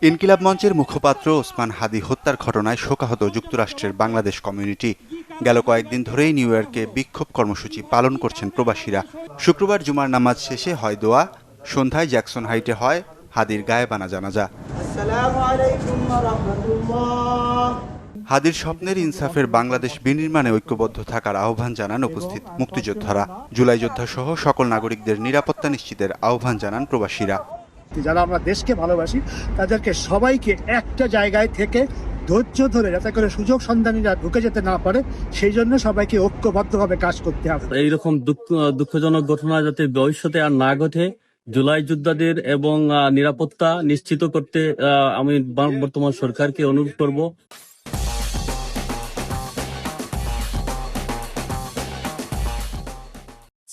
ইনকিলাব মঞ্চের মুখপাত্র ওসমান হাদী হত্যার ঘটনায় শোকাহত যুক্তরাষ্ট্রের বাংলাদেশ কমিউনিটি। গেল কয়েকদিন ধরেই নিউ ইয়র্কে বিক্ষোভ কর্মসূচি পালন করছেন প্রবাসীরা। শুক্রবার জুমার নামাজ শেষে হয় দোয়া, সন্ধ্যায় জ্যাকসন হাইটে হয় হাদীর গায়েবানা জানাজা। হাদীর স্বপ্নের ইনসাফের বাংলাদেশ বিনির্মাণে ঐক্যবদ্ধ থাকার আহ্বান জানান উপস্থিত মুক্তিযোদ্ধারা। জুলাই যোদ্ধা সহ সকল নাগরিকদের নিরাপত্তা নিশ্চিতের আহ্বান জানান প্রবাসীরা। যারা আমরা দেশকে ভালোবাসি তাদেরকে সবাইকে একটা জায়গায় থেকে ধৈর্য ধরে যাতে করে সুযোগ সন্ধানীরা ঢুকে যেতে না পারে, সেই জন্য সবাইকে ঐক্যবদ্ধভাবে কাজ করতে হবে। এইরকম দুঃখজনক ঘটনা যাতে ভবিষ্যতে আর না ঘটে, জুলাই যোদ্ধাদের এবং নিরাপত্তা নিশ্চিত করতে আমি বর্তমান সরকারকে অনুরোধ করব।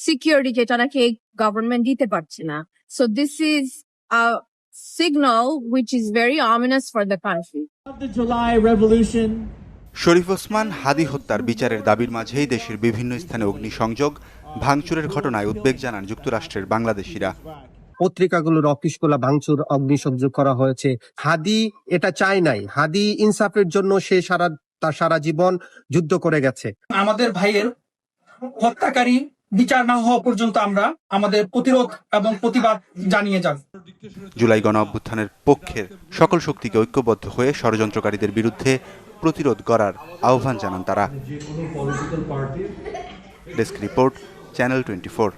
সিকিউরিটি যেটা নাকি গভর্নমেন্ট দিতে পারছে না, so this is a signal which is very ominous for the country. The July Revolution. শরীফ ওসমান হাদী হত্যার বিচারের দাবির মাঝেই দেশের বিভিন্ন স্থানে অগ্নিসংযোগ, ভাঙচুরের ঘটনায় উদ্বেগ জানান যুক্তরাষ্ট্রের বাংলাদেশিরা। পত্রিকাগুলোর অফিসগুলো ভাঙচুর, অগ্নিসংযোগ করা হয়েছে। হাদী এটা চায় নাই। হাদী ইনসাফের জন্য সে সারা জীবন যুদ্ধ করে গেছে। আমাদের ভাইয়ের হত্যাকারী বিচার না হওয়া পর্যন্ত আমরা আমাদের প্রতিরোধ এবং প্রতিবাদ জানিয়ে যাব। জুলাই গণ অভ্যুত্থানের পক্ষের সকল শক্তিকে ঐক্যবদ্ধ হয়ে ষড়যন্ত্রকারীদের বিরুদ্ধে প্রতিরোধ করার আহ্বান জানান তারা। Desk report, channel 24।